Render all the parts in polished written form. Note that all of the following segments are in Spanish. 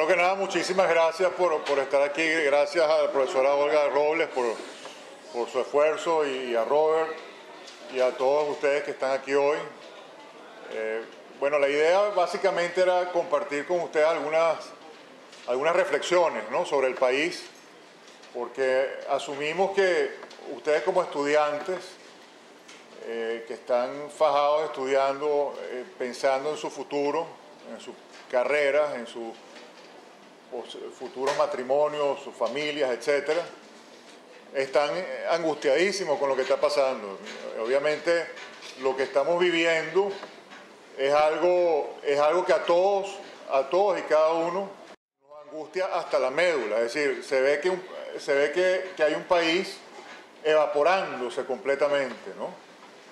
Primero que nada, muchísimas gracias por estar aquí. Gracias a la profesora Olga Robles por su esfuerzo y a Robert y a todos ustedes que están aquí hoy. Bueno, la idea básicamente era compartir con ustedes algunas reflexiones, ¿no?, sobre el país, porque asumimos que ustedes como estudiantes que están fajados estudiando, pensando en su futuro, en sus carreras, en sus futuros matrimonios, sus familias, etcétera, están angustiadísimos con lo que está pasando. Obviamente lo que estamos viviendo es algo que a todos y cada uno nos angustia hasta la médula. Es decir, se ve que hay un país evaporándose completamente, ¿no?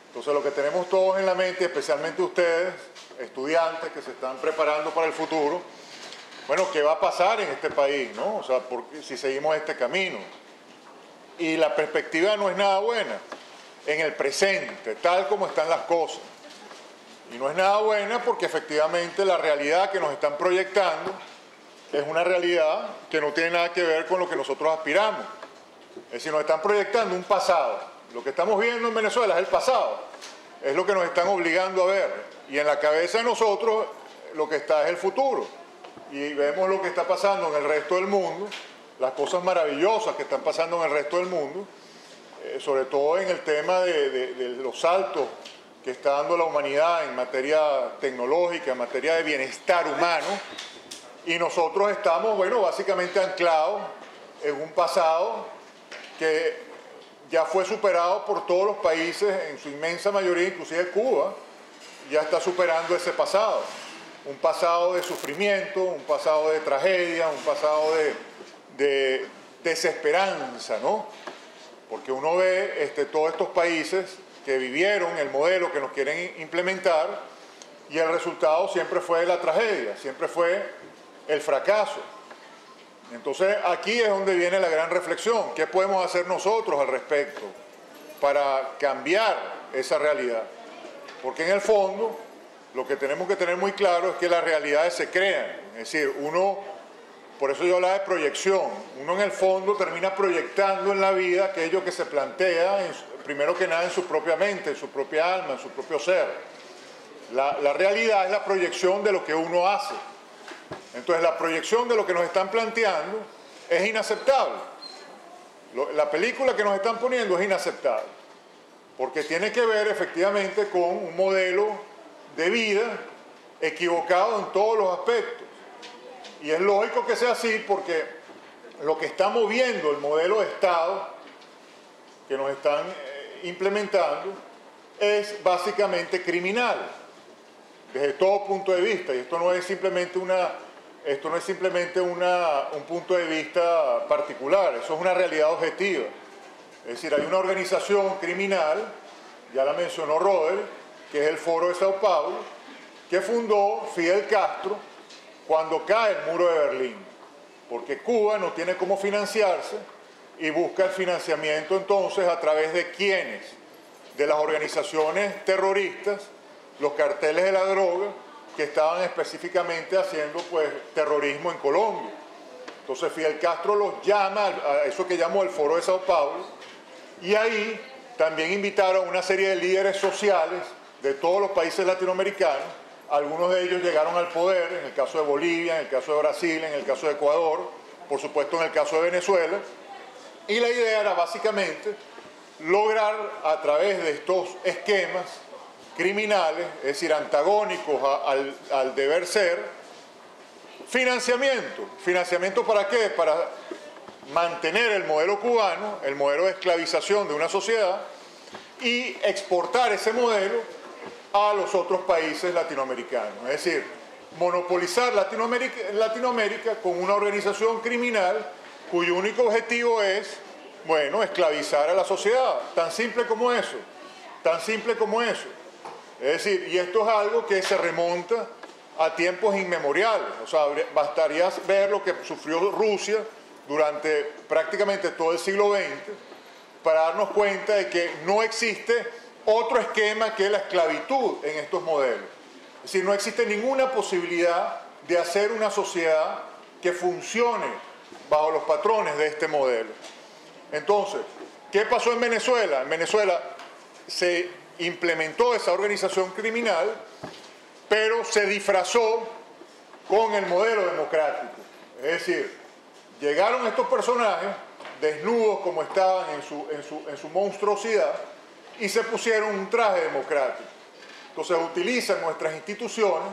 Entonces lo que tenemos todos en la mente, especialmente ustedes, estudiantes que se están preparando para el futuro, bueno, ¿qué va a pasar en este país, no? O sea, si seguimos este camino. Y la perspectiva no es nada buena en el presente, tal como están las cosas. Y no es nada buena porque efectivamente la realidad que nos están proyectando es una realidad que no tiene nada que ver con lo que nosotros aspiramos. Es decir, nos están proyectando un pasado. Lo que estamos viendo en Venezuela es el pasado. Es lo que nos están obligando a ver. Y en la cabeza de nosotros lo que está es el futuro. Y vemos lo que está pasando en el resto del mundo, las cosas maravillosas que están pasando en el resto del mundo, sobre todo en el tema de los saltos que está dando la humanidad en materia tecnológica, en materia de bienestar humano, y nosotros estamos, bueno, básicamente anclados en un pasado que ya fue superado por todos los países, en su inmensa mayoría, inclusive Cuba, ya está superando ese pasado. Un pasado de sufrimiento, un pasado de tragedia, un pasado de desesperanza, ¿no? Porque uno ve todos estos países que vivieron el modelo que nos quieren implementar y el resultado siempre fue la tragedia, siempre fue el fracaso. Entonces aquí es donde viene la gran reflexión. ¿Qué podemos hacer nosotros al respecto para cambiar esa realidad? Porque en el fondo lo que tenemos que tener muy claro es que las realidades se crean. Es decir, por eso yo hablaba de proyección, uno en el fondo termina proyectando en la vida aquello que se plantea, primero que nada en su propia mente, en su propia alma, en su propio ser. La realidad es la proyección de lo que uno hace. Entonces la proyección de lo que nos están planteando es inaceptable. La película que nos están poniendo es inaceptable, porque tiene que ver efectivamente con un modelo de vida equivocado en todos los aspectos. Y es lógico que sea así porque lo que está moviendo el modelo de Estado que nos están implementando es básicamente criminal desde todo punto de vista. Y esto no es simplemente un punto de vista particular, eso es una realidad objetiva. Es decir, hay una organización criminal, ya la mencionó Robert, que es el Foro de Sao Paulo, que fundó Fidel Castro cuando cae el muro de Berlín, porque Cuba no tiene cómo financiarse y busca el financiamiento entonces a través de ¿quiénes? De las organizaciones terroristas, los carteles de la droga, que estaban específicamente haciendo pues terrorismo en Colombia. Entonces Fidel Castro los llama a eso que llamó el Foro de Sao Paulo, y ahí también invitaron a una serie de líderes sociales de todos los países latinoamericanos. Algunos de ellos llegaron al poder, en el caso de Bolivia, en el caso de Brasil, en el caso de Ecuador, por supuesto en el caso de Venezuela, y la idea era básicamente lograr a través de estos esquemas criminales, es decir, antagónicos al deber ser, financiamiento. ¿Financiamiento para qué? Para mantener el modelo cubano, el modelo de esclavización de una sociedad, y exportar ese modelo a los otros países latinoamericanos. Es decir, monopolizar Latinoamérica con una organización criminal cuyo único objetivo es, bueno, esclavizar a la sociedad. Tan simple como eso. Tan simple como eso. Es decir, y esto es algo que se remonta a tiempos inmemoriales. O sea, bastaría ver lo que sufrió Rusia durante prácticamente todo el siglo XX para darnos cuenta de que no existe otro esquema que la esclavitud en estos modelos. Es decir, no existe ninguna posibilidad de hacer una sociedad que funcione bajo los patrones de este modelo. Entonces, ¿qué pasó en Venezuela? En Venezuela se implementó esa organización criminal, pero se disfrazó con el modelo democrático. Es decir, llegaron estos personajes desnudos como estaban en su monstruosidad y se pusieron un traje democrático. Entonces utilizan nuestras instituciones,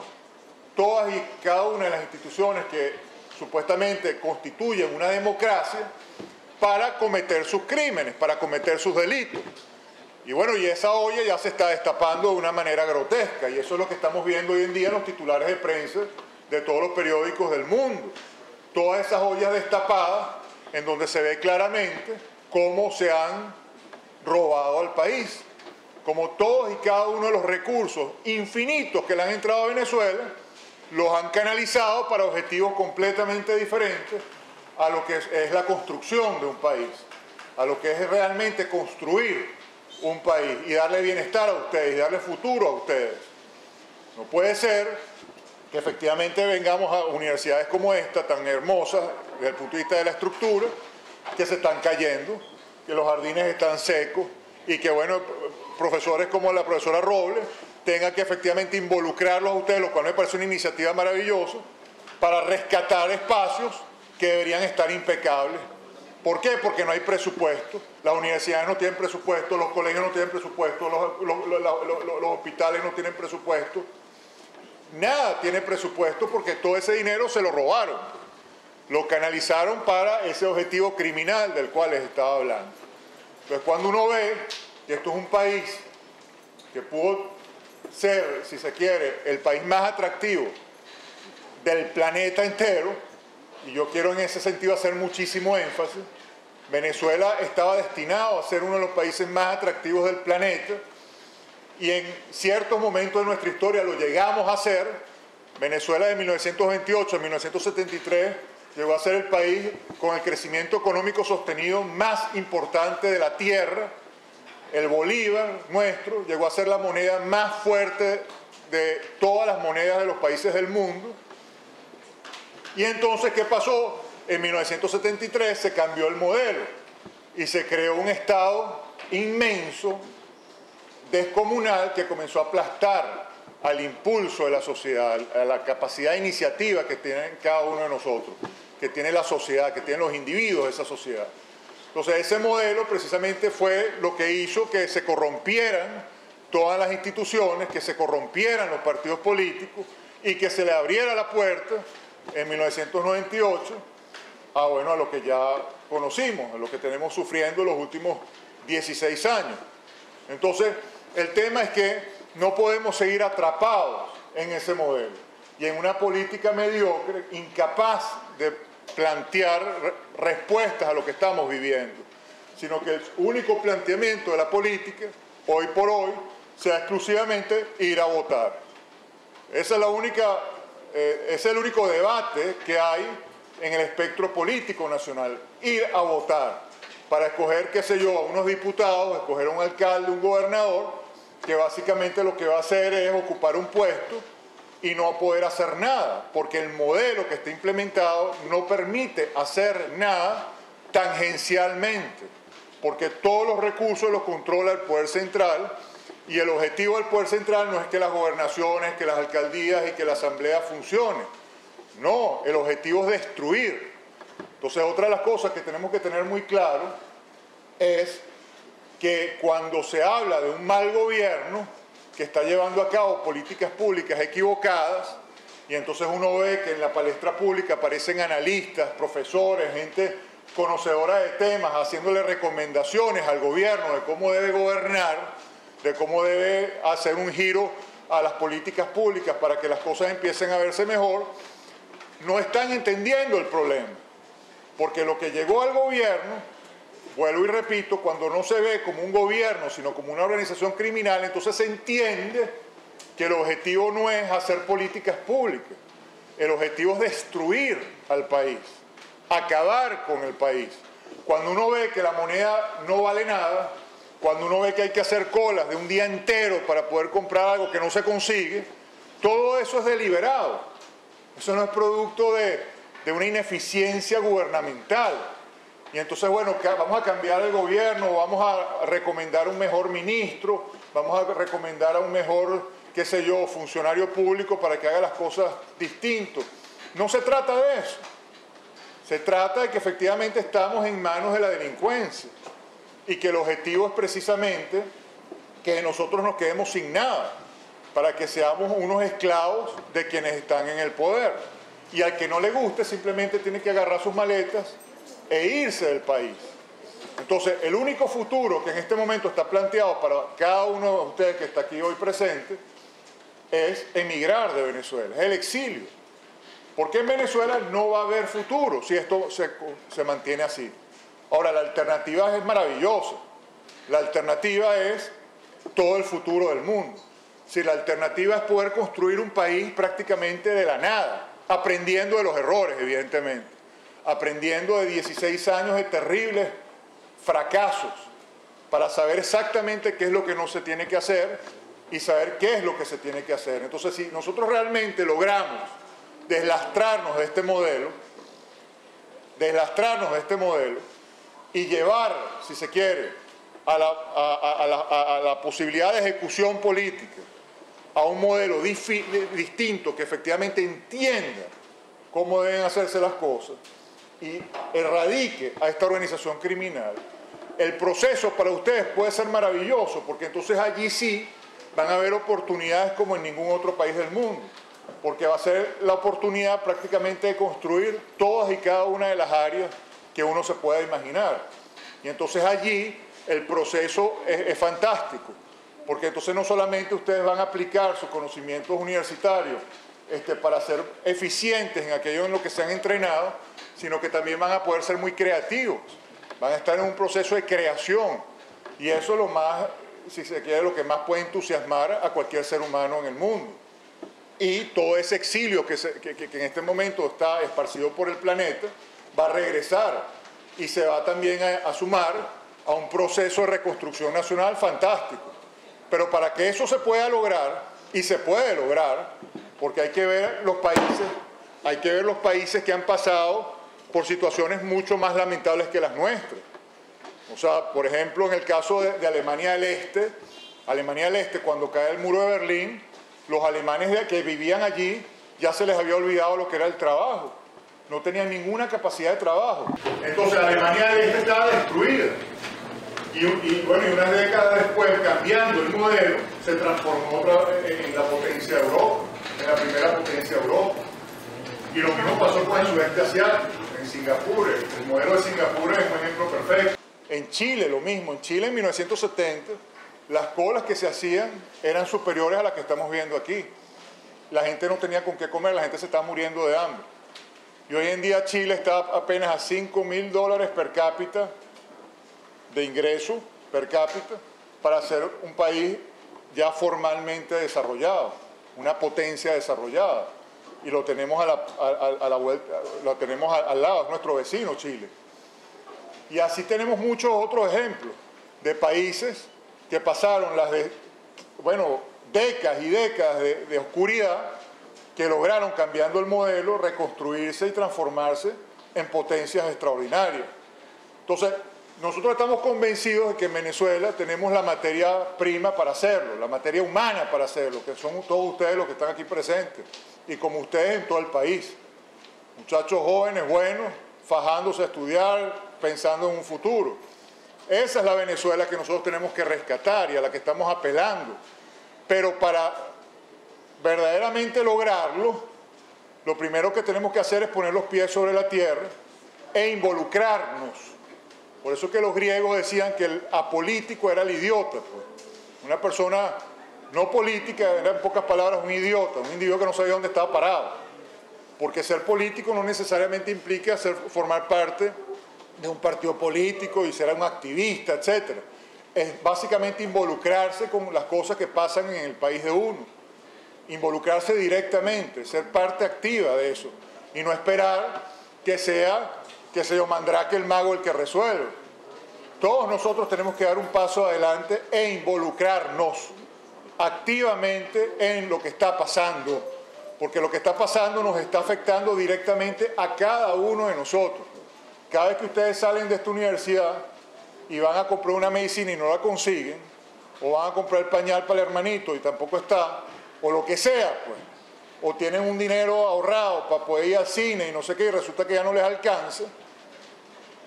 todas y cada una de las instituciones que supuestamente constituyen una democracia, para cometer sus crímenes, para cometer sus delitos. Y bueno, y esa olla ya se está destapando de una manera grotesca, y eso es lo que estamos viendo hoy en día en los titulares de prensa de todos los periódicos del mundo. Todas esas ollas destapadas en donde se ve claramente cómo se han robado al país, como todos y cada uno de los recursos infinitos que le han entrado a Venezuela los han canalizado para objetivos completamente diferentes a lo que es la construcción de un país, a lo que es realmente construir un país y darle bienestar a ustedes y darle futuro a ustedes. No puede ser que efectivamente vengamos a universidades como esta, tan hermosas desde el punto de vista de la estructura, que se están cayendo, que los jardines están secos y que, bueno, profesores como la profesora Robles tengan que efectivamente involucrarlos a ustedes, lo cual me parece una iniciativa maravillosa, para rescatar espacios que deberían estar impecables. ¿Por qué? Porque no hay presupuesto, las universidades no tienen presupuesto, los colegios no tienen presupuesto, los hospitales no tienen presupuesto, nada tiene presupuesto porque todo ese dinero se lo robaron, lo canalizaron para ese objetivo criminal del cual les estaba hablando. Entonces, cuando uno ve que esto es un país que pudo ser, si se quiere, el país más atractivo del planeta entero, y yo quiero en ese sentido hacer muchísimo énfasis, Venezuela estaba destinado a ser uno de los países más atractivos del planeta, y en ciertos momentos de nuestra historia lo llegamos a ser. Venezuela de 1928 a 1973 llegó a ser el país con el crecimiento económico sostenido más importante de la tierra. El bolívar nuestro llegó a ser la moneda más fuerte de todas las monedas de los países del mundo. Y entonces, ¿qué pasó? En 1973 se cambió el modelo y se creó un Estado inmenso, descomunal, que comenzó a aplastar al impulso de la sociedad, a la capacidad de iniciativa que tiene cada uno de nosotros, que tiene la sociedad, que tienen los individuos de esa sociedad. Entonces, ese modelo precisamente fue lo que hizo que se corrompieran todas las instituciones, que se corrompieran los partidos políticos y que se le abriera la puerta en 1998 a lo que ya conocimos, a lo que tenemos sufriendo los últimos 16 años. Entonces, el tema es que no podemos seguir atrapados en ese modelo y en una política mediocre, incapaz de plantear respuestas a lo que estamos viviendo, sino que el único planteamiento de la política, hoy por hoy, sea exclusivamente ir a votar. Esa es la única, ese es el único debate que hay en el espectro político nacional, ir a votar para escoger, qué sé yo, a unos diputados, escoger a un alcalde, un gobernador, que básicamente lo que va a hacer es ocupar un puesto y no poder hacer nada, porque el modelo que está implementado no permite hacer nada tangencialmente, porque todos los recursos los controla el poder central, y el objetivo del poder central no es que las gobernaciones, que las alcaldías y que la asamblea funcione. No, el objetivo es destruir. Entonces, otra de las cosas que tenemos que tener muy claro es que cuando se habla de un mal gobierno que está llevando a cabo políticas públicas equivocadas, y entonces uno ve que en la palestra pública aparecen analistas, profesores, gente conocedora de temas, haciéndole recomendaciones al gobierno de cómo debe gobernar, de cómo debe hacer un giro a las políticas públicas para que las cosas empiecen a verse mejor, no están entendiendo el problema. Porque lo que llegó al gobierno, vuelvo y repito, cuando no se ve como un gobierno, sino como una organización criminal, entonces se entiende que el objetivo no es hacer políticas públicas. El objetivo es destruir al país, acabar con el país. Cuando uno ve que la moneda no vale nada, cuando uno ve que hay que hacer colas de un día entero para poder comprar algo que no se consigue, todo eso es deliberado. Eso no es producto de de una ineficiencia gubernamental. Y entonces, bueno, vamos a cambiar el gobierno, vamos a recomendar un mejor ministro, vamos a recomendar a un mejor, qué sé yo, funcionario público para que haga las cosas distinto. No se trata de eso. Se trata de que efectivamente estamos en manos de la delincuencia y que el objetivo es precisamente que nosotros nos quedemos sin nada, para que seamos unos esclavos de quienes están en el poder. Y al que no le guste simplemente tiene que agarrar sus maletas e irse del país. Entonces, el único futuro que en este momento está planteado para cada uno de ustedes que está aquí hoy presente es emigrar de Venezuela, es el exilio. Porque en Venezuela no va a haber futuro si esto se mantiene así. Ahora, la alternativa es maravillosa. La alternativa es todo el futuro del mundo. Si la alternativa es poder construir un país prácticamente de la nada, aprendiendo de los errores, evidentemente, aprendiendo de 16 años de terribles fracasos, para saber exactamente qué es lo que no se tiene que hacer y saber qué es lo que se tiene que hacer. Entonces, si nosotros realmente logramos deslastrarnos de este modelo y llevar, si se quiere, a la posibilidad de ejecución política, a un modelo distinto que efectivamente entienda cómo deben hacerse las cosas y erradique a esta organización criminal, el proceso para ustedes puede ser maravilloso, porque entonces allí sí van a haber oportunidades como en ningún otro país del mundo, porque va a ser la oportunidad prácticamente de construir todas y cada una de las áreas que uno se pueda imaginar. Y entonces allí el proceso es fantástico, porque entonces no solamente ustedes van a aplicar sus conocimientos universitarios para ser eficientes en aquello en lo que se han entrenado, sino que también van a poder ser muy creativos, van a estar en un proceso de creación, y eso es lo más, si se quiere, lo que más puede entusiasmar a cualquier ser humano en el mundo. Y todo ese exilio que en este momento está esparcido por el planeta va a regresar y se va también a sumar a un proceso de reconstrucción nacional fantástico. Pero para que eso se pueda lograr, y se puede lograr, porque hay que ver los países que han pasado por situaciones mucho más lamentables que las nuestras. O sea, por ejemplo, en el caso de Alemania del Este, cuando cae el muro de Berlín, los alemanes que vivían allí ya se les había olvidado lo que era el trabajo. No tenían ninguna capacidad de trabajo. Entonces, Alemania del Este estaba destruida. Y unas décadas después, cambiando el modelo, se transformó en la potencia de Europa, en la primera potencia de Europa. Y lo mismo pasó con el sudeste asiático, en Singapur. El modelo de Singapur es un ejemplo perfecto. En Chile lo mismo. En Chile en 1970 las colas que se hacían eran superiores a las que estamos viendo aquí. La gente no tenía con qué comer, la gente se estaba muriendo de hambre. Y hoy en día Chile está apenas a $5.000 per cápita de ingreso per cápita para ser un país ya formalmente desarrollado, una potencia desarrollada. Y lo tenemos a la vuelta, lo tenemos al lado, es nuestro vecino Chile. Y así tenemos muchos otros ejemplos de países que pasaron décadas y décadas de oscuridad, que lograron, cambiando el modelo, reconstruirse y transformarse en potencias extraordinarias. Entonces, nosotros estamos convencidos de que en Venezuela tenemos la materia prima para hacerlo, la materia humana para hacerlo, que son todos ustedes los que están aquí presentes, y como ustedes en todo el país. Muchachos jóvenes, buenos, fajándose a estudiar, pensando en un futuro. Esa es la Venezuela que nosotros tenemos que rescatar y a la que estamos apelando. Pero para verdaderamente lograrlo, lo primero que tenemos que hacer es poner los pies sobre la tierra e involucrarnos. Por eso que los griegos decían que el apolítico era el idiota, pues. Una persona no política era, en pocas palabras, un idiota, un individuo que no sabía dónde estaba parado. Porque ser político no necesariamente implica formar parte de un partido político y ser un activista, etc. Es básicamente involucrarse con las cosas que pasan en el país de uno. Involucrarse directamente, ser parte activa de eso. Y no esperar que sea, que se yo, Mandrake el mago el que resuelve. Todos nosotros tenemos que dar un paso adelante e involucrarnos activamente en lo que está pasando. porque lo que está pasando nos está afectando directamente a cada uno de nosotros. Cada vez que ustedes salen de esta universidad y van a comprar una medicina y no la consiguen, o van a comprar el pañal para el hermanito y tampoco está, o lo que sea, pues, o tienen un dinero ahorrado para poder ir al cine y no sé qué, y resulta que ya no les alcanza.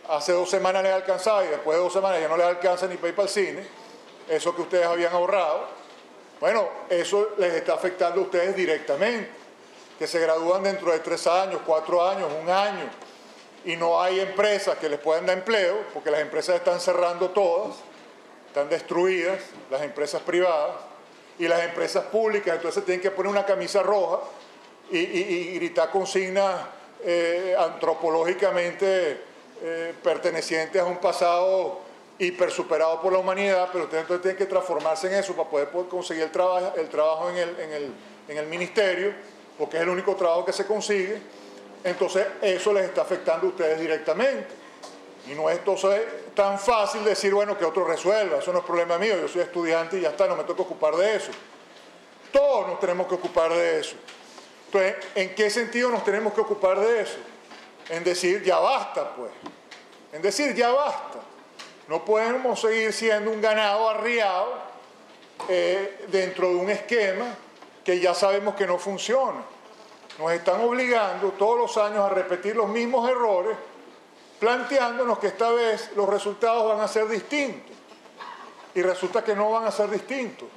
Hace 2 semanas les alcanzaba y después de 2 semanas ya no les alcanza ni para ir para el cine, eso que ustedes habían ahorrado. Bueno, eso les está afectando a ustedes directamente, que se gradúan dentro de 3 años, 4 años, 1 año, y no hay empresas que les puedan dar empleo, porque las empresas están cerrando todas, están destruidas, las empresas privadas, y las empresas públicas entonces tienen que poner una camisa roja y gritar consignas antropológicamente pertenecientes a un pasado hiper superado por la humanidad, pero ustedes entonces tienen que transformarse en eso para poder conseguir el trabajo en el ministerio, porque es el único trabajo que se consigue. Entonces eso les está afectando a ustedes directamente. Y no es entonces tan fácil decir, bueno, que otro resuelva, eso no es problema mío, yo soy estudiante y ya está, no me tengo que ocupar de eso. Todos nos tenemos que ocupar de eso. Entonces, ¿en qué sentido nos tenemos que ocupar de eso? En decir, ya basta, pues. En decir, ya basta. No podemos seguir siendo un ganado arriado dentro de un esquema que ya sabemos que no funciona. Nos están obligando todos los años a repetir los mismos errores, planteándonos que esta vez los resultados van a ser distintos. Y resulta que no van a ser distintos.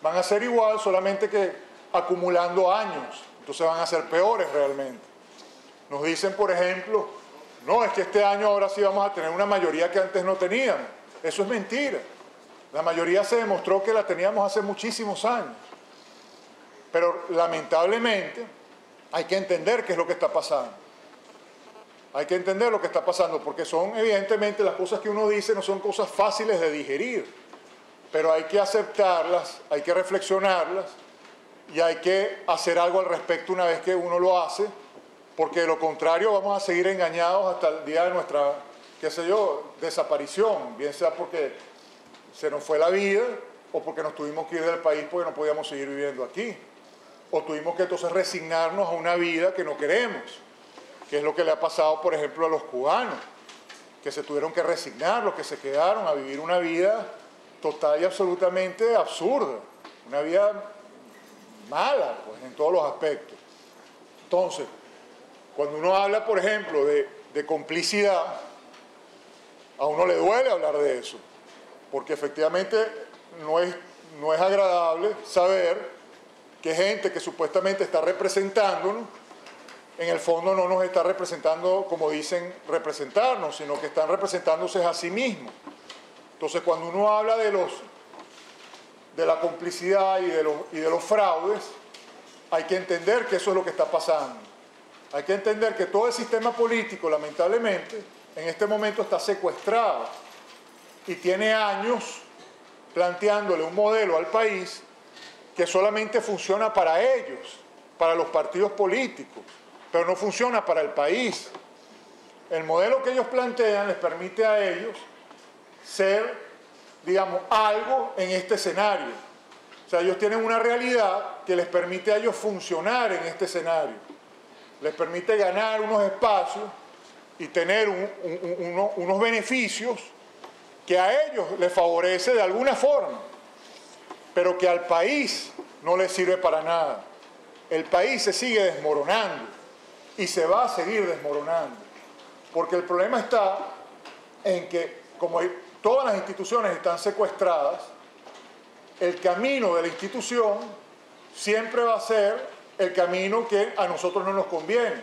Van a ser igual, solamente que acumulando años. Entonces van a ser peores realmente. Nos dicen, por ejemplo, no, es que este año ahora sí vamos a tener una mayoría que antes no teníamos. Eso es mentira. La mayoría se demostró que la teníamos hace muchísimos años. Pero lamentablemente hay que entender qué es lo que está pasando. Hay que entender lo que está pasando, porque son evidentemente las cosas que uno dice no son cosas fáciles de digerir, pero hay que aceptarlas, hay que reflexionarlas y hay que hacer algo al respecto una vez que uno lo hace, porque de lo contrario vamos a seguir engañados hasta el día de nuestra, qué sé yo, desaparición, bien sea porque se nos fue la vida o porque nos tuvimos que ir del país porque no podíamos seguir viviendo aquí, o tuvimos que entonces resignarnos a una vida que no queremos, que es lo que le ha pasado, por ejemplo, a los cubanos, que se tuvieron que resignar, los que se quedaron a vivir una vida total y absolutamente absurda, una vida mala, pues, en todos los aspectos. Entonces, cuando uno habla, por ejemplo, de complicidad, a uno le duele hablar de eso, porque efectivamente no es agradable saber que gente que supuestamente está representándonos, en el fondo no nos está representando como dicen representarnos, sino que están representándose a sí mismos. Entonces, cuando uno habla de la complicidad y de los fraudes, hay que entender que eso es lo que está pasando. Hay que entender que todo el sistema político, lamentablemente, en este momento está secuestrado y tiene años planteándole un modelo al país que solamente funciona para ellos, para los partidos políticos, pero no funciona para el país. El modelo que ellos plantean les permite a ellos ser, digamos, algo en este escenario. O sea, ellos tienen una realidad que les permite a ellos funcionar en este escenario. Les permite ganar unos espacios y tener unos beneficios que a ellos les favorece de alguna forma, pero que al país no les sirve para nada. El país se sigue desmoronando y se va a seguir desmoronando, porque el problema está en que, como todas las instituciones están secuestradas, el camino de la institución siempre va a ser el camino que a nosotros no nos conviene,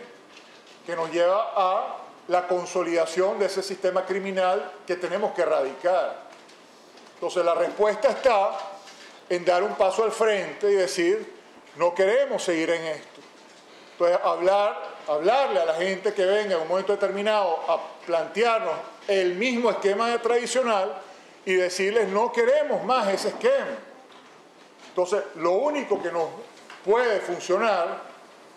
que nos lleva a la consolidación de ese sistema criminal que tenemos que erradicar. Entonces la respuesta está en dar un paso al frente y decir, no queremos seguir en esto. Entonces hablarle a la gente que venga en un momento determinado a plantearnos el mismo esquema tradicional y decirles, no queremos más ese esquema. Entonces lo único que nos puede funcionar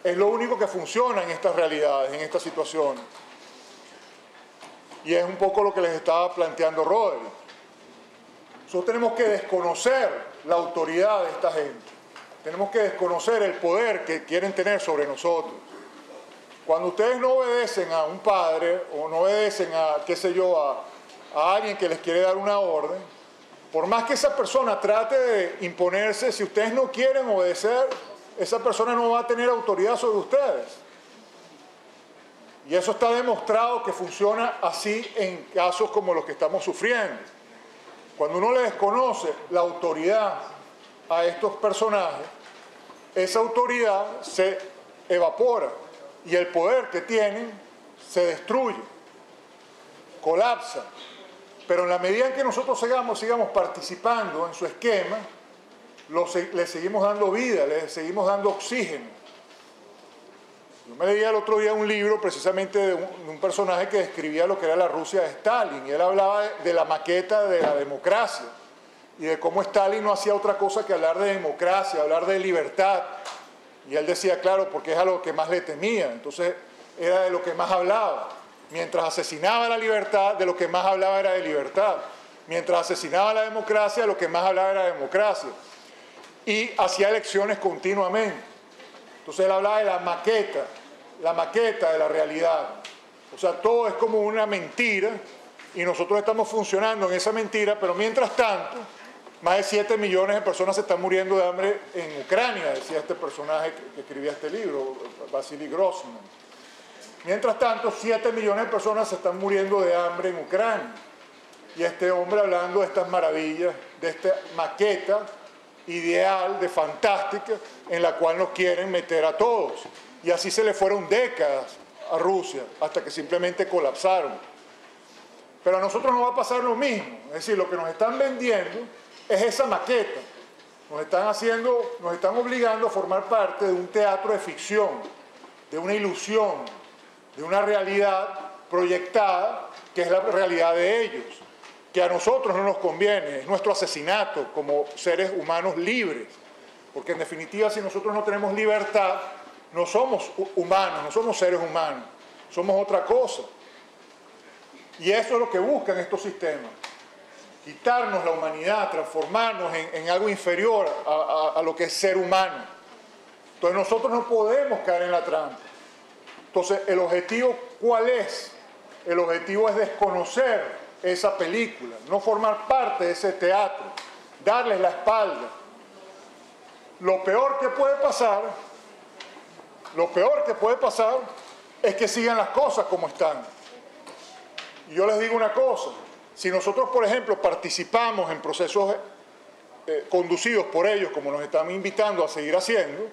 es lo único que funciona en estas realidades, en estas situaciones. Y es un poco lo que les estaba planteando Roderick. Nosotros tenemos que desconocer la autoridad de esta gente. tenemos que desconocer el poder que quieren tener sobre nosotros. Cuando ustedes no obedecen a un padre o no obedecen a, qué sé yo, a alguien que les quiere dar una orden, por más que esa persona trate de imponerse, si ustedes no quieren obedecer, esa persona no va a tener autoridad sobre ustedes. Y eso está demostrado que funciona así en casos como los que estamos sufriendo. Cuando uno le desconoce la autoridad a estos personajes, esa autoridad se evapora y el poder que tienen se destruye, colapsa. Pero en la medida en que nosotros sigamos participando en su esquema, le seguimos dando vida, le seguimos dando oxígeno. Yo me leía el otro día un libro precisamente de un personaje que describía lo que era la Rusia de Stalin, y él hablaba de la maqueta de la democracia y de cómo Stalin no hacía otra cosa que hablar de democracia, hablar de libertad. Y él decía, claro, porque es a lo que más le temía, entonces era de lo que más hablaba. Mientras asesinaba la libertad, de lo que más hablaba era de libertad. Mientras asesinaba la democracia, de lo que más hablaba era de democracia. Y hacía elecciones continuamente. Entonces él hablaba de la maqueta de la realidad. O sea, todo es como una mentira y nosotros estamos funcionando en esa mentira, pero mientras tanto, más de 7 millones de personas se están muriendo de hambre en Ucrania, decía este personaje que escribía este libro, Vasily Grossman. Mientras tanto, 7 millones de personas se están muriendo de hambre en Ucrania. Y este hombre hablando de estas maravillas, de esta maqueta ideal, de fantástica, en la cual nos quieren meter a todos. Y así se le fueron décadas a Rusia, hasta que simplemente colapsaron. Pero a nosotros nos va a pasar lo mismo. Es decir, lo que nos están vendiendo es esa maqueta. Nos están obligando a formar parte de un teatro de ficción, de una ilusión, de una realidad proyectada, que es la realidad de ellos, que a nosotros no nos conviene, es nuestro asesinato como seres humanos libres, porque en definitiva si nosotros no tenemos libertad, no somos humanos, no somos seres humanos, somos otra cosa. Y eso es lo que buscan estos sistemas, quitarnos la humanidad, transformarnos en algo inferior a lo que es ser humano. Entonces nosotros no podemos caer en la trampa. Entonces, ¿el objetivo cuál es? El objetivo es desconocer esa película, no formar parte de ese teatro, darles la espalda. Lo peor que puede pasar es que sigan las cosas como están. Y yo les digo una cosa, si nosotros, por ejemplo, participamos en procesos conducidos por ellos, como nos están invitando a seguir haciendo,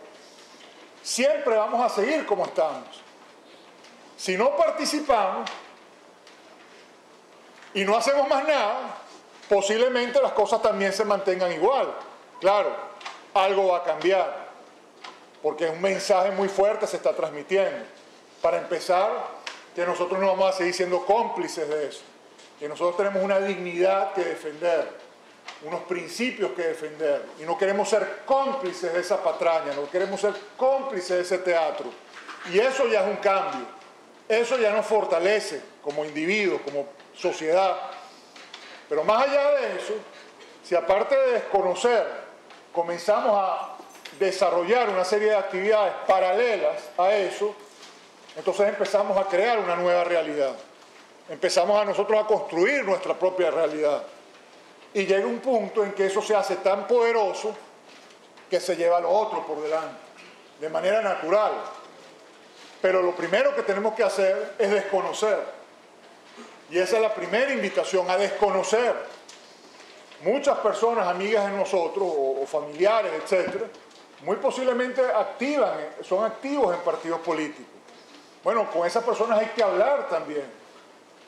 siempre vamos a seguir como estamos. Si no participamos y no hacemos más nada, posiblemente las cosas también se mantengan igual. Claro, algo va a cambiar, porque un mensaje muy fuerte se está transmitiendo. Para empezar, que nosotros no vamos a seguir siendo cómplices de eso, que nosotros tenemos una dignidad que defender, unos principios que defender, y no queremos ser cómplices de esa patraña, no queremos ser cómplices de ese teatro. Y eso ya es un cambio. Eso ya nos fortalece como individuos, como sociedad. Pero más allá de eso, si aparte de desconocer, comenzamos a desarrollar una serie de actividades paralelas a eso, entonces empezamos a crear una nueva realidad. Empezamos a nosotros a construir nuestra propia realidad. Y llega un punto en que eso se hace tan poderoso que se lleva a lo otro por delante, de manera natural. Pero lo primero que tenemos que hacer es desconocer. Y esa es la primera invitación, a desconocer. Muchas personas, amigas de nosotros, o familiares, etcétera, muy posiblemente son activos en partidos políticos. Bueno, con esas personas hay que hablar también.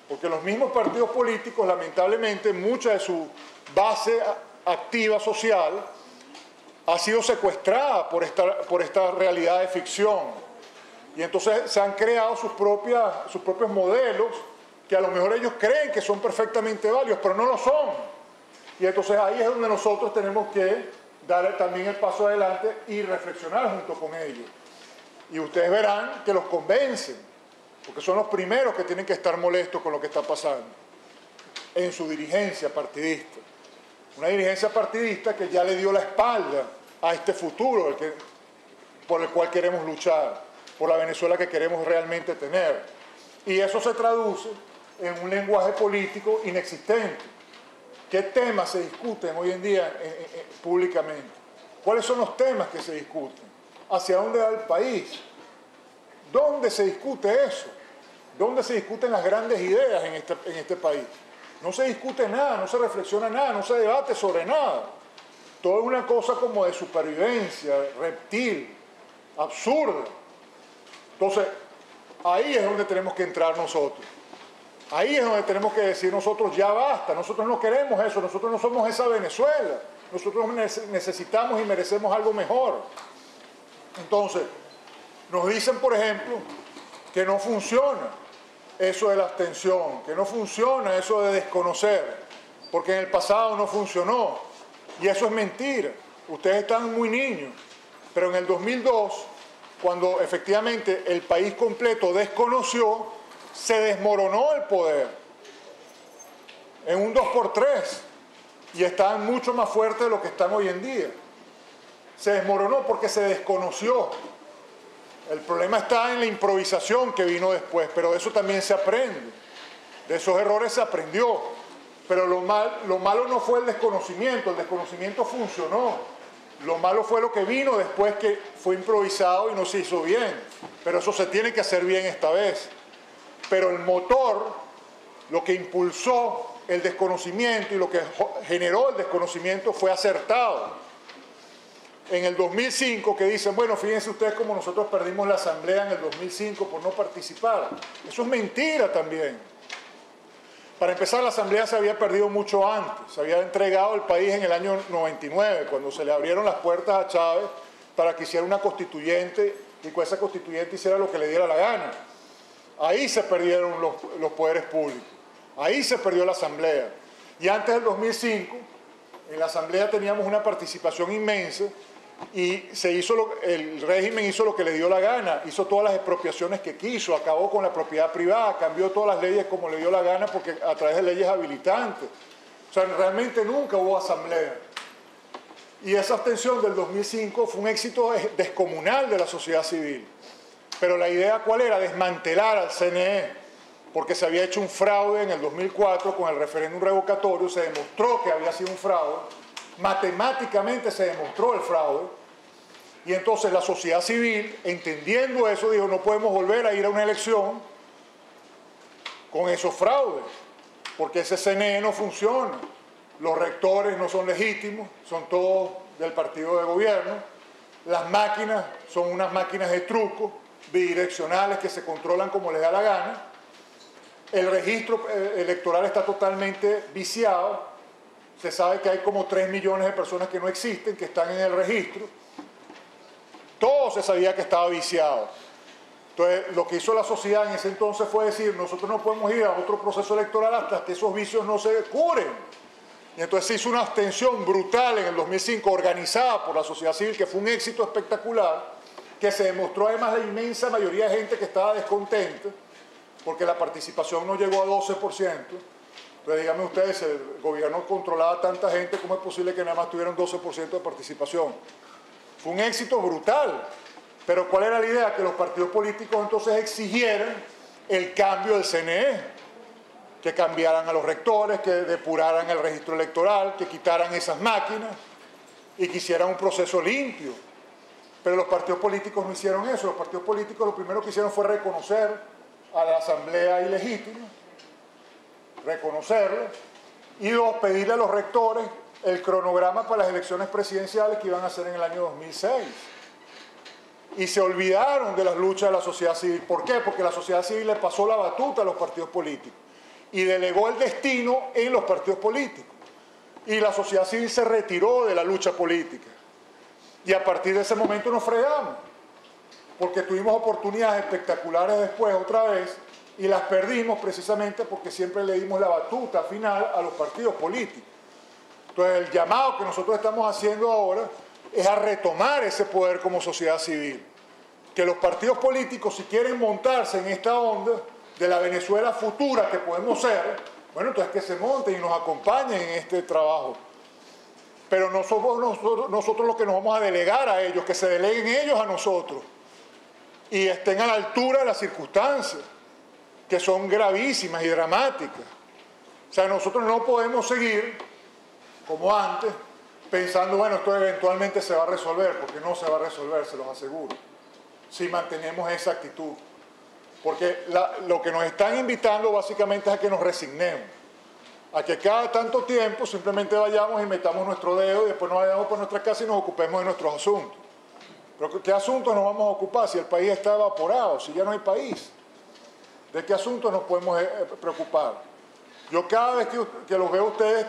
Porque los mismos partidos políticos, lamentablemente, mucha de su base activa social ha sido secuestrada por esta realidad de ficción. Y entonces se han creado sus propios modelos que a lo mejor ellos creen que son perfectamente válidos, pero no lo son. Y entonces ahí es donde nosotros tenemos que dar también el paso adelante y reflexionar junto con ellos. Y ustedes verán que los convencen, porque son los primeros que tienen que estar molestos con lo que está pasando en su dirigencia partidista. Una dirigencia partidista que ya le dio la espalda a este futuro por el cual queremos luchar, por la Venezuela que queremos realmente tener. Y eso se traduce en un lenguaje político inexistente. ¿Qué temas se discuten hoy en día públicamente? ¿Cuáles son los temas que se discuten? ¿Hacia dónde va el país? ¿Dónde se discute eso? ¿Dónde se discuten las grandes ideas en este país? No se discute nada, no se reflexiona nada, no se debate sobre nada. Todo es una cosa como de supervivencia, reptil, absurda. Entonces, ahí es donde tenemos que entrar nosotros. Ahí es donde tenemos que decir nosotros ya basta, nosotros no queremos eso, nosotros no somos esa Venezuela, nosotros necesitamos y merecemos algo mejor. Entonces, nos dicen, por ejemplo, que no funciona eso de la abstención, que no funciona eso de desconocer, porque en el pasado no funcionó, y eso es mentira. Ustedes están muy niños, pero en el 2002, cuando efectivamente el país completo desconoció, se desmoronó el poder en un 2x3 y estaban mucho más fuertes de lo que están hoy en día. Se desmoronó porque se desconoció. El problema está en la improvisación que vino después, pero de eso también se aprende. De esos errores se aprendió. Pero lo malo no fue el desconocimiento funcionó. Lo malo fue lo que vino después, que fue improvisado y no se hizo bien. Pero eso se tiene que hacer bien esta vez. Pero el motor, lo que impulsó el desconocimiento y lo que generó el desconocimiento fue acertado. En el 2005, que dicen, bueno, fíjense ustedes cómo nosotros perdimos la asamblea en el 2005 por no participar. Eso es mentira también. Para empezar, la asamblea se había perdido mucho antes. Se había entregado el país en el año 99, cuando se le abrieron las puertas a Chávez para que hiciera una constituyente y con esa constituyente hiciera lo que le diera la gana. Ahí se perdieron los poderes públicos, ahí se perdió la asamblea. Y antes del 2005, en la asamblea teníamos una participación inmensa y el régimen hizo lo que le dio la gana, hizo todas las expropiaciones que quiso, acabó con la propiedad privada, cambió todas las leyes como le dio la gana porque a través de leyes habilitantes. O sea, realmente nunca hubo asamblea. Y esa abstención del 2005 fue un éxito descomunal de la sociedad civil. Pero la idea, ¿cuál era? Desmantelar al CNE, porque se había hecho un fraude en el 2004 con el referéndum revocatorio, se demostró que había sido un fraude, matemáticamente se demostró el fraude, y entonces la sociedad civil, entendiendo eso, dijo, no podemos volver a ir a una elección con esos fraudes, porque ese CNE no funciona, los rectores no son legítimos, son todos del partido de gobierno, las máquinas son unas máquinas de truco, bidireccionales que se controlan como les da la gana, el registro electoral está totalmente viciado, se sabe que hay como 3 millones de personas que no existen, que están en el registro, todo se sabía que estaba viciado. Entonces, lo que hizo la sociedad en ese entonces fue decir, nosotros no podemos ir a otro proceso electoral hasta que esos vicios no se curen. Y entonces se hizo una abstención brutal en el 2005, organizada por la sociedad civil, que fue un éxito espectacular, que se demostró además la inmensa mayoría de gente que estaba descontenta, porque la participación no llegó a 12%. Entonces, díganme ustedes, el gobierno controlaba a tanta gente, ¿cómo es posible que nada más tuvieran 12% de participación? Fue un éxito brutal. Pero ¿cuál era la idea? Que los partidos políticos entonces exigieran el cambio del CNE, que cambiaran a los rectores, que depuraran el registro electoral, que quitaran esas máquinas y que hicieran un proceso limpio. Pero los partidos políticos no hicieron eso. Los partidos políticos lo primero que hicieron fue reconocer a la asamblea ilegítima, reconocerla, y pedirle a los rectores el cronograma para las elecciones presidenciales que iban a hacer en el año 2006. Y se olvidaron de las luchas de la sociedad civil. ¿Por qué? Porque la sociedad civil le pasó la batuta a los partidos políticos y delegó el destino en los partidos políticos. Y la sociedad civil se retiró de la lucha política. Y a partir de ese momento nos fregamos, porque tuvimos oportunidades espectaculares después otra vez y las perdimos precisamente porque siempre le dimos la batuta final a los partidos políticos. Entonces el llamado que nosotros estamos haciendo ahora es a retomar ese poder como sociedad civil. Que los partidos políticos, si quieren montarse en esta onda de la Venezuela futura que podemos ser, bueno, entonces que se monten y nos acompañen en este trabajo. pero no somos nosotros los que nos vamos a delegar a ellos, que se deleguen ellos a nosotros y estén a la altura de las circunstancias, que son gravísimas y dramáticas. O sea, nosotros no podemos seguir como antes, pensando, bueno, esto eventualmente se va a resolver, porque no se va a resolver, se los aseguro, si mantenemos esa actitud. Porque lo que nos están invitando básicamente es a que nos resignemos, a que cada tanto tiempo simplemente vayamos y metamos nuestro dedo y después nos vayamos por nuestra casa y nos ocupemos de nuestros asuntos. Pero ¿qué asuntos nos vamos a ocupar si el país está evaporado, si ya no hay país? ¿De qué asuntos nos podemos preocupar? Yo cada vez que los veo a ustedes,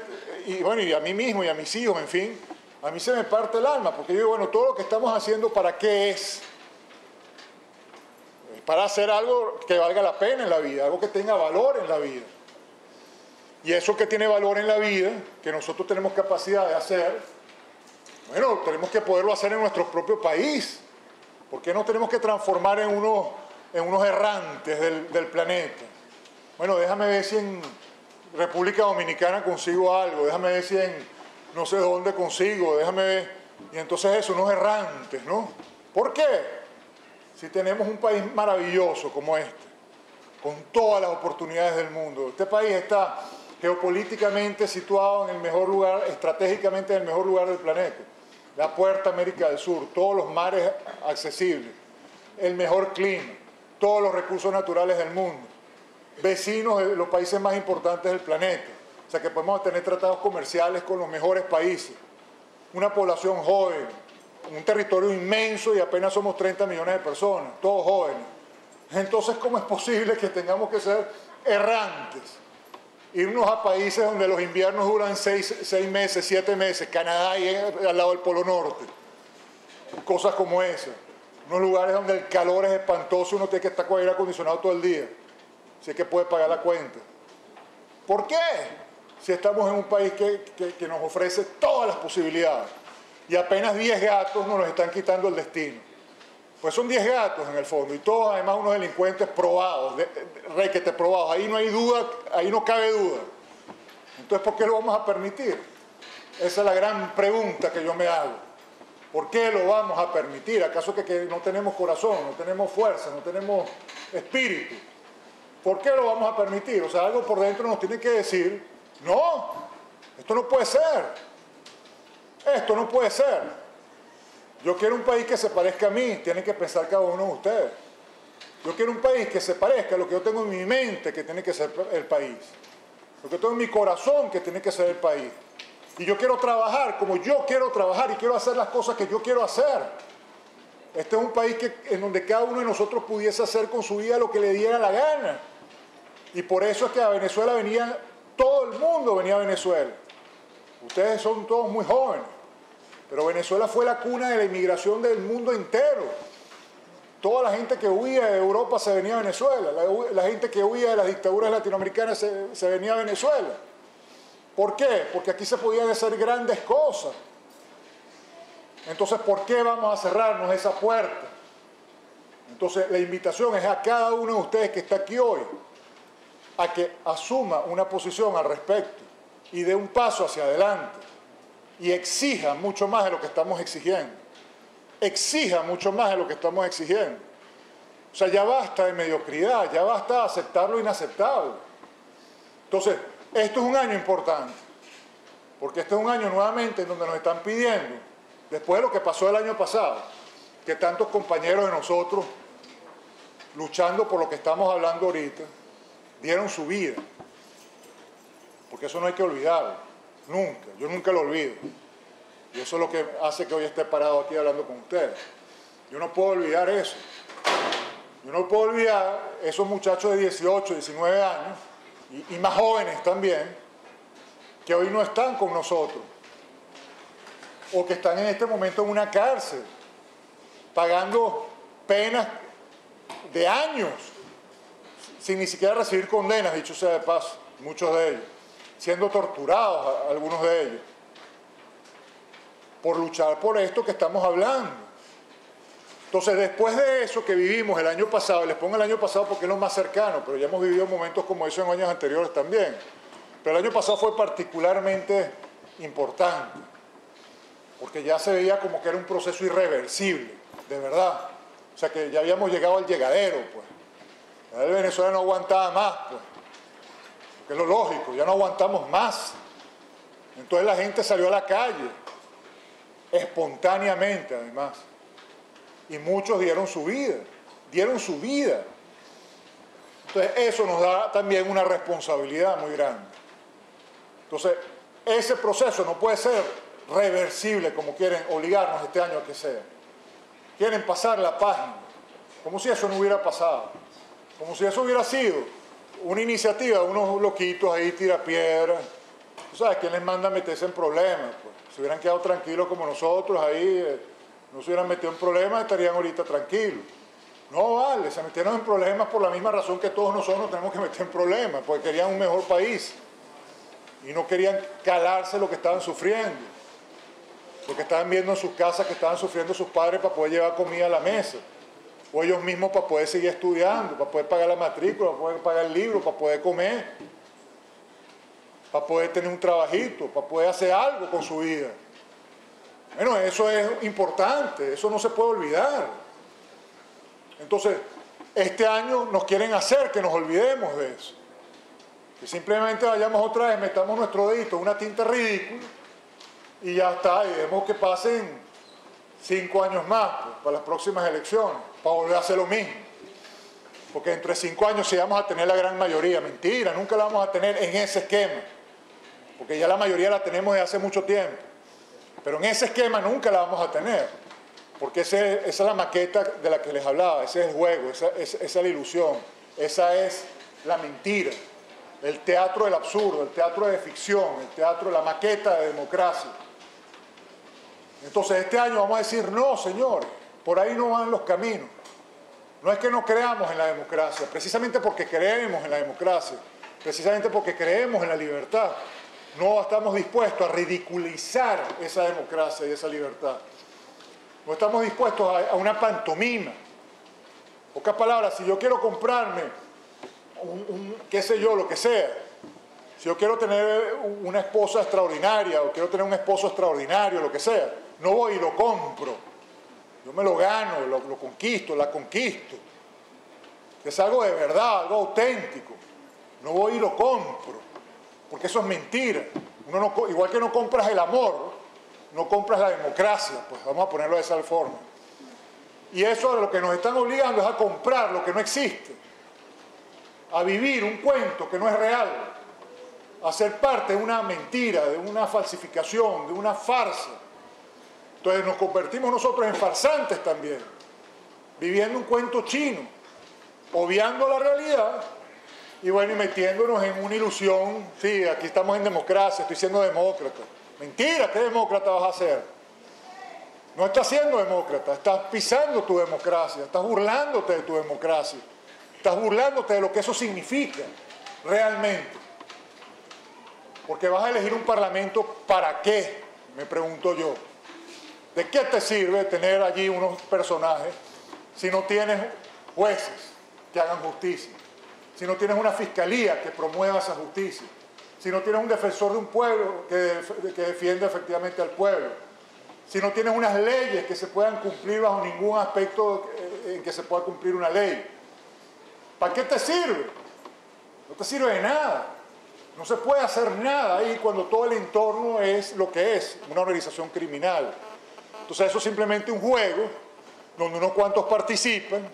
y bueno, y a mí mismo y a mis hijos, en fin, a mí se me parte el alma, porque yo digo, bueno, todo lo que estamos haciendo, ¿para qué es? Es para hacer algo que valga la pena en la vida, algo que tenga valor en la vida. Y eso que tiene valor en la vida, que nosotros tenemos capacidad de hacer, bueno, tenemos que poderlo hacer en nuestro propio país. ¿Por qué no tenemos que transformar en unos errantes del planeta? Bueno, déjame ver si en República Dominicana consigo algo, déjame ver si en no sé dónde consigo, déjame ver. Y entonces eso, unos errantes, ¿no? ¿Por qué? Si tenemos un país maravilloso como este, con todas las oportunidades del mundo. Este país está geopolíticamente situado en el mejor lugar, estratégicamente en el mejor lugar del planeta. La puerta América del Sur, todos los mares accesibles, el mejor clima, todos los recursos naturales del mundo, vecinos de los países más importantes del planeta. O sea que podemos tener tratados comerciales con los mejores países, una población joven, un territorio inmenso y apenas somos 30 millones de personas, todos jóvenes. Entonces, ¿cómo es posible que tengamos que ser errantes? Irnos a países donde los inviernos duran 6 meses, 7 meses, Canadá y al lado del Polo Norte. Cosas como esas. Unos lugares donde el calor es espantoso y uno tiene que estar con aire acondicionado todo el día. Si es que puede pagar la cuenta. ¿Por qué? Si estamos en un país que nos ofrece todas las posibilidades. Y apenas 10 gatos nos están quitando el destino. Pues son 10 gatos en el fondo, y todos además unos delincuentes probados, requete probados. Ahí no hay duda, ahí no cabe duda. Entonces, ¿por qué lo vamos a permitir? Esa es la gran pregunta que yo me hago. ¿Por qué lo vamos a permitir? ¿Acaso que no tenemos corazón, no tenemos fuerza, no tenemos espíritu? ¿Por qué lo vamos a permitir? O sea, algo por dentro nos tiene que decir, no, esto no puede ser. Esto no puede ser. Yo quiero un país que se parezca a mí, tienen que pensar cada uno de ustedes. Yo quiero un país que se parezca a lo que yo tengo en mi mente, que tiene que ser el país. Lo que tengo en mi corazón, que tiene que ser el país. Y yo quiero trabajar como yo quiero trabajar y quiero hacer las cosas que yo quiero hacer. Este es un país en donde cada uno de nosotros pudiese hacer con su vida lo que le diera la gana. Y por eso es que a Venezuela venía, todo el mundo venía a Venezuela. Ustedes son todos muy jóvenes. Pero Venezuela fue la cuna de la inmigración del mundo entero. Toda la gente que huía de Europa se venía a Venezuela. La gente que huía de las dictaduras latinoamericanas se venía a Venezuela. ¿Por qué? Porque aquí se podían hacer grandes cosas. Entonces, ¿por qué vamos a cerrarnos esa puerta? Entonces, la invitación es a cada uno de ustedes que está aquí hoy a que asuma una posición al respecto y dé un paso hacia adelante. Y exija mucho más de lo que estamos exigiendo. Exija mucho más de lo que estamos exigiendo. O sea, ya basta de mediocridad, ya basta de aceptar lo inaceptable. Entonces, esto es un año importante, porque este es un año nuevamente en donde nos están pidiendo, después de lo que pasó el año pasado, que tantos compañeros de nosotros, luchando por lo que estamos hablando ahorita, dieron su vida. Porque eso no hay que olvidarlo. Nunca, yo nunca lo olvido. Y eso es lo que hace que hoy esté parado aquí hablando con ustedes. Yo no puedo olvidar eso. Yo no puedo olvidar esos muchachos de 18, 19 años, y más jóvenes también, que hoy no están con nosotros. O que están en este momento en una cárcel, pagando penas de años, sin ni siquiera recibir condenas, dicho sea de paso, muchos de ellos. Siendo torturados, algunos de ellos, por luchar por esto que estamos hablando. Entonces, después de eso que vivimos el año pasado, y les pongo el año pasado porque es lo más cercano, pero ya hemos vivido momentos como eso en años anteriores también, pero el año pasado fue particularmente importante, porque ya se veía como que era un proceso irreversible, de verdad. O sea, que ya habíamos llegado al llegadero, pues. Ya el Venezuela no aguantaba más, pues. Porque es lo lógico, ya no aguantamos más. Entonces la gente salió a la calle, espontáneamente además. Y muchos dieron su vida, Entonces eso nos da también una responsabilidad muy grande. Entonces ese proceso no puede ser reversible como quieren obligarnos este año a que sea. Quieren pasar la página, como si eso no hubiera pasado, como si eso hubiera sido una iniciativa de unos loquitos ahí tirapiedras. ¿Tú sabes quién les manda a meterse en problemas? Pues, si hubieran quedado tranquilos como nosotros ahí, no se hubieran metido en problemas, estarían ahorita tranquilos. No vale, se metieron en problemas por la misma razón que todos nosotros nos tenemos que meter en problemas, porque querían un mejor país y no querían calarse lo que estaban sufriendo, lo que estaban viendo en sus casas, que estaban sufriendo sus padres para poder llevar comida a la mesa, o ellos mismos para poder seguir estudiando, para poder pagar la matrícula, para poder pagar el libro, para poder comer, para poder tener un trabajito, para poder hacer algo con su vida. Bueno, eso es importante, eso no se puede olvidar. Entonces, este año nos quieren hacer que nos olvidemos de eso. Que simplemente vayamos otra vez, metamos nuestro dedito en una tinta ridícula y ya está, y dejemos que pasen 5 años más, pues, para las próximas elecciones, para volver a hacer lo mismo. Porque dentro de 5 años sí vamos a tener la gran mayoría. Mentira, nunca la vamos a tener en ese esquema. Porque ya la mayoría la tenemos desde hace mucho tiempo. Pero en ese esquema nunca la vamos a tener. Porque esa es la maqueta de la que les hablaba, ese es el juego, esa es la ilusión, esa es la mentira, el teatro del absurdo, el teatro de ficción, el teatro de la maqueta de democracia. Entonces este año vamos a decir, no señores, por ahí no van los caminos. No es que no creamos en la democracia, precisamente porque creemos en la democracia, precisamente porque creemos en la libertad, no estamos dispuestos a ridiculizar esa democracia y esa libertad. No estamos dispuestos a una pantomima. En pocas palabras, si yo quiero comprarme qué sé yo, lo que sea, si yo quiero tener una esposa extraordinaria o quiero tener un esposo extraordinario, lo que sea, no voy y lo compro. Yo me lo gano, lo conquisto, la conquisto. Que es algo de verdad, algo auténtico. No voy y lo compro, porque eso es mentira. Uno no, igual que no compras el amor, no compras la democracia, pues vamos a ponerlo de esa forma. Y eso a lo que nos están obligando es a comprar lo que no existe, a vivir un cuento que no es real, a ser parte de una mentira, de una falsificación, de una farsa. Entonces nos convertimos nosotros en farsantes también, viviendo un cuento chino, obviando la realidad y bueno, y metiéndonos en una ilusión. Sí, aquí estamos en democracia, estoy siendo demócrata. Mentira, ¿qué demócrata vas a ser? No estás siendo demócrata, estás pisando tu democracia, estás burlándote de tu democracia, estás burlándote de lo que eso significa realmente. Porque vas a elegir un parlamento, ¿para qué? Me pregunto yo. ¿De qué te sirve tener allí unos personajes si no tienes jueces que hagan justicia? Si no tienes una fiscalía que promueva esa justicia? Si no tienes un defensor de un pueblo que defienda efectivamente al pueblo, si no tienes unas leyes que se puedan cumplir bajo ningún aspecto en que se pueda cumplir una ley, ¿para qué te sirve? No te sirve de nada. No se puede hacer nada ahí cuando todo el entorno es lo que es, una organización criminal. Entonces eso es simplemente un juego donde unos cuantos participan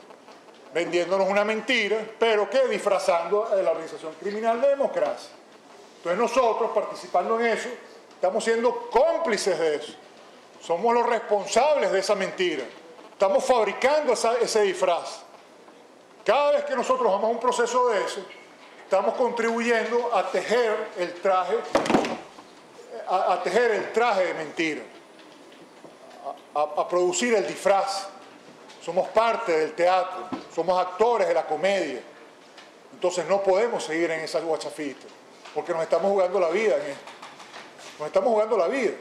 vendiéndonos una mentira, pero que disfrazando a la organización criminal de democracia. Entonces nosotros, participando en eso, estamos siendo cómplices de eso. Somos los responsables de esa mentira. Estamos fabricando ese disfraz. Cada vez que nosotros vamos a un proceso de eso, estamos contribuyendo a tejer el traje, de mentira, a producir el disfraz. Somos parte del teatro, somos actores de la comedia. Entonces no podemos seguir en esa guachafita, porque nos estamos jugando la vida en esto. Nos estamos jugando la vida.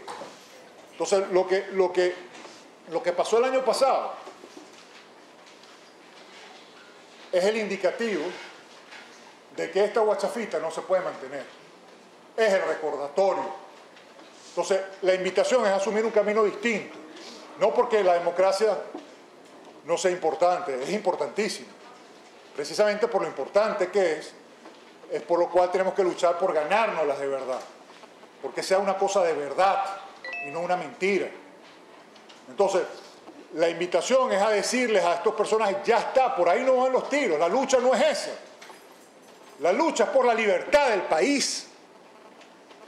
Entonces lo que pasó el año pasado es el indicativo de que esta guachafita no se puede mantener. Es el recordatorio Entonces, la invitación es asumir un camino distinto. No porque la democracia no sea importante, es importantísima. Precisamente por lo importante que es por lo cual tenemos que luchar por ganárnoslas de verdad. Porque sea una cosa de verdad y no una mentira. Entonces, la invitación es a decirles a estos personajes, ya está, por ahí no van los tiros, la lucha no es esa. La lucha es por la libertad del país.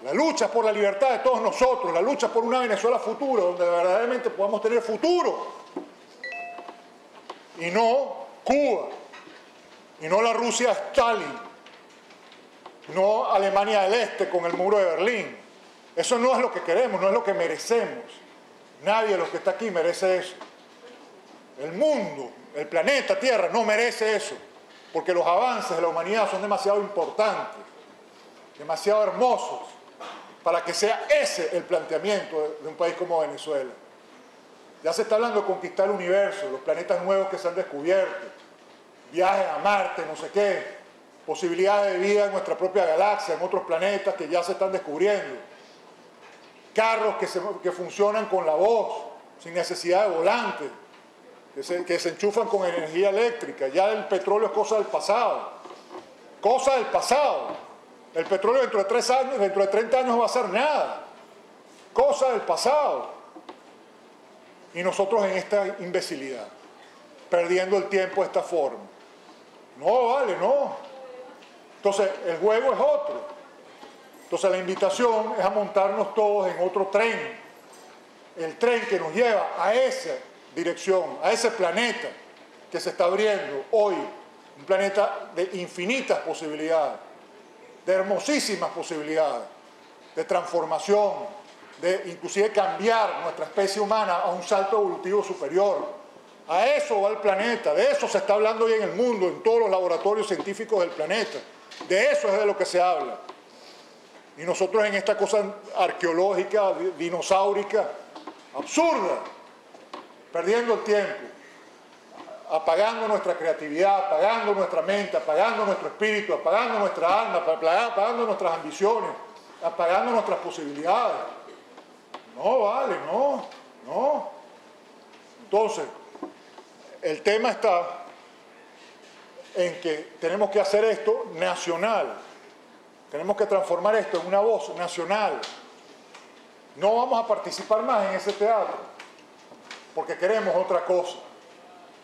La lucha es por la libertad de todos nosotros, la lucha es por una Venezuela futura, donde verdaderamente podamos tener futuro. Y no Cuba, y no la Rusia Stalin, no Alemania del Este con el muro de Berlín. Eso no es lo que queremos, no es lo que merecemos. Nadie de los que está aquí merece eso. El mundo, el planeta Tierra no merece eso, porque los avances de la humanidad son demasiado importantes, demasiado hermosos, para que sea ese el planteamiento de un país como Venezuela. Ya se está hablando de conquistar el universo, los planetas nuevos que se han descubierto, viajes a Marte, no sé qué, posibilidades de vida en nuestra propia galaxia, en otros planetas que ya se están descubriendo, carros que funcionan con la voz, sin necesidad de volante, que se enchufan con energía eléctrica. Ya el petróleo es cosa del pasado. Cosa del pasado. El petróleo dentro de 3 años, dentro de 30 años no va a ser nada. Cosa del pasado. Y nosotros en esta imbecilidad, perdiendo el tiempo de esta forma. No, vale, no. Entonces, el juego es otro. Entonces, la invitación es a montarnos todos en otro tren. El tren que nos lleva a esa dirección, a ese planeta que se está abriendo hoy. Un planeta de infinitas posibilidades, de hermosísimas posibilidades, de transformación, de inclusive cambiar nuestra especie humana a un salto evolutivo superior. A eso va el planeta, de eso se está hablando hoy en el mundo, en todos los laboratorios científicos del planeta. De eso es de lo que se habla. Y nosotros en esta cosa arqueológica, dinosaurica, absurda, perdiendo el tiempo, apagando nuestra creatividad, apagando nuestra mente, apagando nuestro espíritu, apagando nuestra alma, apagando nuestras ambiciones, apagando nuestras posibilidades. No, vale, no. Entonces, el tema está en que tenemos que hacer esto nacional. Tenemos que transformar esto en una voz nacional. No vamos a participar más en ese teatro, porque queremos otra cosa.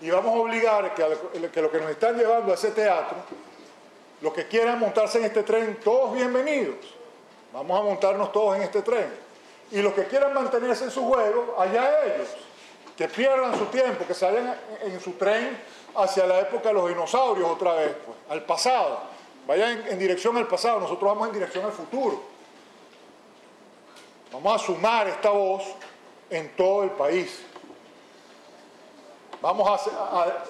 Y vamos a obligar que lo que nos están llevando a ese teatro, los que quieran montarse en este tren, todos bienvenidos. Vamos a montarnos todos en este tren. Y los que quieran mantenerse en su juego, allá ellos. Que pierdan su tiempo, que se vayan en su tren hacia la época de los dinosaurios otra vez, pues, al pasado. Vayan en dirección al pasado, nosotros vamos en dirección al futuro. Vamos a sumar esta voz en todo el país.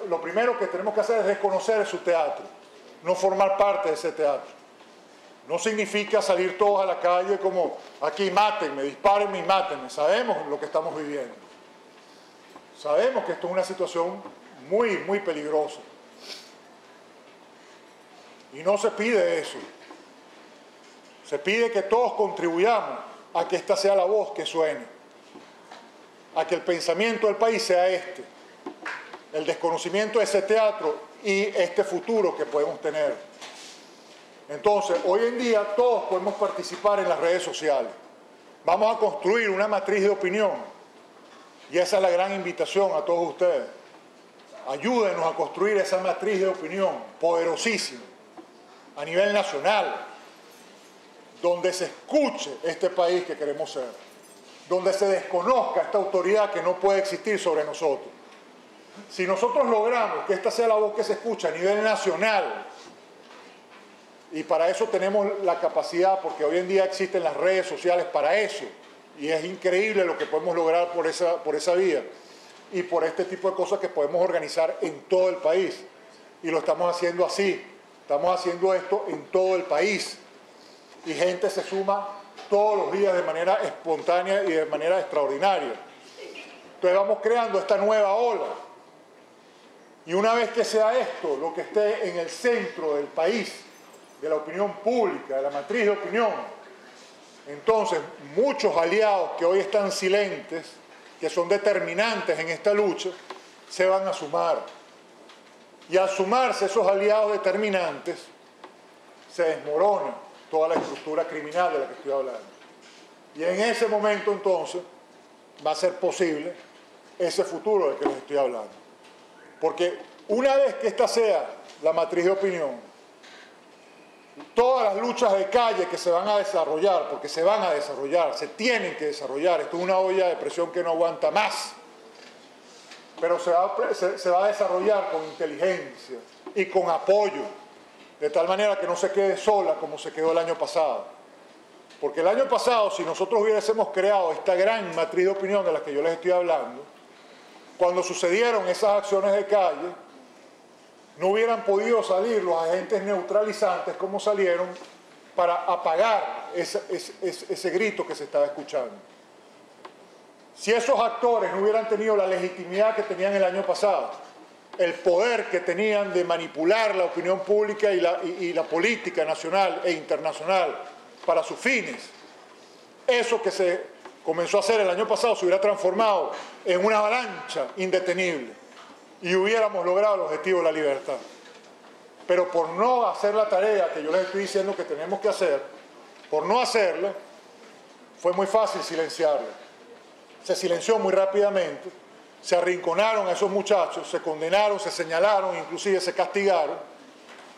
Lo primero que tenemos que hacer es reconocer su teatro, no formar parte de ese teatro. No significa salir todos a la calle como aquí mátenme, dispárenme y mátenme. Sabemos lo que estamos viviendo. Sabemos que esto es una situación muy, muy peligrosa. Y no se pide eso. Se pide que todos contribuyamos a que esta sea la voz que suene, a que el pensamiento del país sea este, el desconocimiento de ese teatro y este futuro que podemos tener. Entonces, hoy en día todos podemos participar en las redes sociales. Vamos a construir una matriz de opinión y esa es la gran invitación a todos ustedes. Ayúdenos a construir esa matriz de opinión poderosísima a nivel nacional, donde se escuche este país que queremos ser, donde se desconozca esta autoridad que no puede existir sobre nosotros. Si nosotros logramos que esta sea la voz que se escucha a nivel nacional, y para eso tenemos la capacidad, porque hoy en día existen las redes sociales para eso, y es increíble lo que podemos lograr por esa vía, y por este tipo de cosas que podemos organizar en todo el país. Y lo estamos haciendo así, estamos haciendo esto en todo el país. Y gente se suma todos los días de manera espontánea y de manera extraordinaria. Entonces vamos creando esta nueva ola. Y una vez que sea esto lo que esté en el centro del país, de la opinión pública, de la matriz de opinión, Entonces, muchos aliados que hoy están silentes, que son determinantes en esta lucha, se van a sumar. Y al sumarse esos aliados determinantes, se desmorona toda la estructura criminal de la que estoy hablando. Y en ese momento, entonces, va a ser posible ese futuro del que les estoy hablando. Porque una vez que esta sea la matriz de opinión, todas las luchas de calle que se van a desarrollar, porque se van a desarrollar, se tienen que desarrollar, esto es una olla de presión que no aguanta más, pero se va a desarrollar con inteligencia y con apoyo, de tal manera que no se quede sola como se quedó el año pasado. Porque el año pasado, si nosotros hubiésemos creado esta gran matriz de opinión de la que yo les estoy hablando, cuando sucedieron esas acciones de calle, no hubieran podido salir los agentes neutralizantes como salieron para apagar ese grito que se estaba escuchando. Si esos actores no hubieran tenido la legitimidad que tenían el año pasado, el poder que tenían de manipular la opinión pública y la política nacional e internacional para sus fines, eso que se comenzó a hacer el año pasado se hubiera transformado en una avalancha indetenible y hubiéramos logrado el objetivo de la libertad. Pero por no hacer la tarea que yo les estoy diciendo que tenemos que hacer, por no hacerla, fue muy fácil silenciarla. Se silenció muy rápidamente, se arrinconaron a esos muchachos, se condenaron, se señalaron, inclusive se castigaron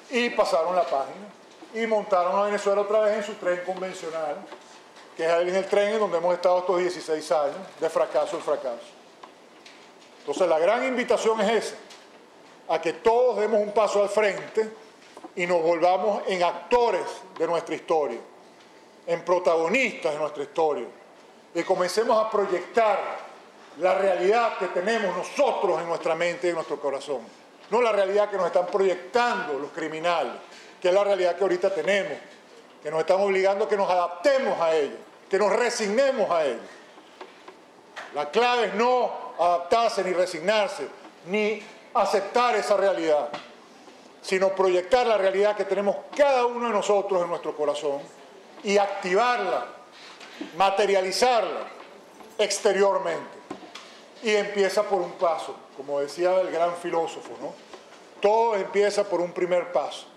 y pasaron la página y montaron a Venezuela otra vez en su tren convencional, que es en el tren en donde hemos estado estos 16 años, de fracaso en fracaso. Entonces la gran invitación es esa, a que todos demos un paso al frente y nos volvamos en actores de nuestra historia, en protagonistas de nuestra historia, y comencemos a proyectar la realidad que tenemos nosotros en nuestra mente y en nuestro corazón, no la realidad que nos están proyectando los criminales, que es la realidad que ahorita tenemos, que nos están obligando a que nos adaptemos a ella, que nos resignemos a ella. La clave es no adaptarse ni resignarse, ni aceptar esa realidad, sino proyectar la realidad que tenemos cada uno de nosotros en nuestro corazón y activarla, materializarla exteriormente. Y empieza por un paso, como decía el gran filósofo, ¿no? Todo empieza por un primer paso.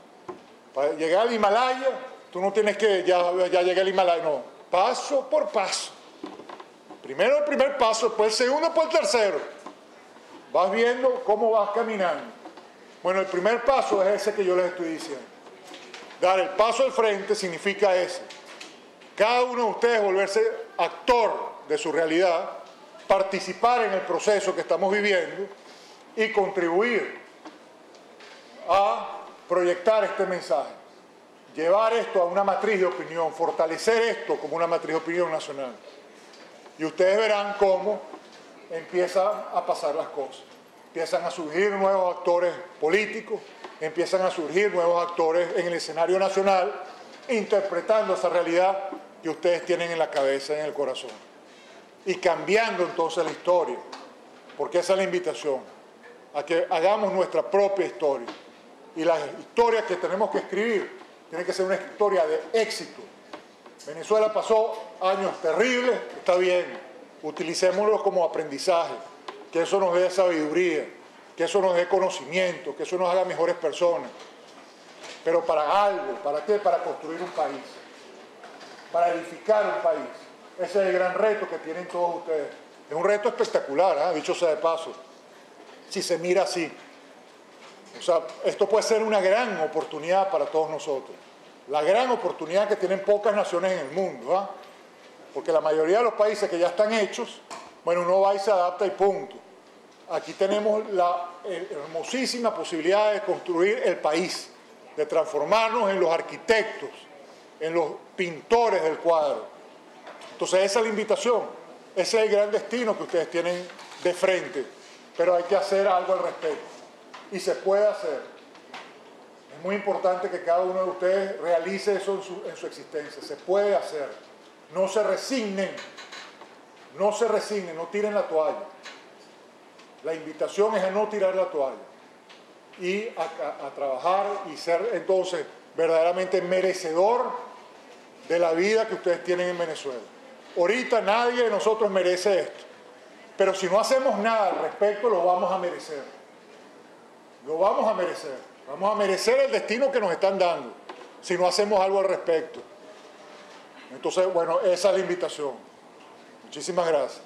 Para llegar al Himalaya, tú no tienes que ya llegué al Himalaya, no, paso por paso. Primero el primer paso, después el segundo, después el tercero. Vas viendo cómo vas caminando. Bueno, el primer paso es ese que yo les estoy diciendo. Dar el paso al frente significa ese. Cada uno de ustedes volverse actor de su realidad, participar en el proceso que estamos viviendo y contribuir a proyectar este mensaje. Llevar esto a una matriz de opinión, fortalecer esto como una matriz de opinión nacional. Y ustedes verán cómo empiezan a pasar las cosas. Empiezan a surgir nuevos actores políticos, empiezan a surgir nuevos actores en el escenario nacional, interpretando esa realidad que ustedes tienen en la cabeza y en el corazón. Y cambiando entonces la historia, porque esa es la invitación, a que hagamos nuestra propia historia. Y la historia que tenemos que escribir tiene que ser una historia de éxito. Venezuela pasó años terribles, está bien, utilicémoslos como aprendizaje, que eso nos dé sabiduría, que eso nos dé conocimiento, que eso nos haga mejores personas. Pero para algo, ¿para qué? Para construir un país, para edificar un país. Ese es el gran reto que tienen todos ustedes. Es un reto espectacular, dicho sea de paso, si se mira así. O sea, esto puede ser una gran oportunidad para todos nosotros. La gran oportunidad que tienen pocas naciones en el mundo, porque la mayoría de los países que ya están hechos, bueno, uno va y se adapta y punto. Aquí tenemos la hermosísima posibilidad de construir el país, de transformarnos en los arquitectos, en los pintores del cuadro. Entonces esa es la invitación, ese es el gran destino que ustedes tienen de frente, pero hay que hacer algo al respecto y se puede hacer. Es muy importante que cada uno de ustedes realice eso en su existencia, se puede hacer. No se resignen, no tiren la toalla. La invitación es a no tirar la toalla y a trabajar y ser entonces verdaderamente merecedor de la vida que ustedes tienen en Venezuela. Ahorita nadie de nosotros merece esto, pero si no hacemos nada al respecto, lo vamos a merecer. Lo vamos a merecer. Vamos a merecer el destino que nos están dando si no hacemos algo al respecto. Entonces, bueno, esa es la invitación. Muchísimas gracias.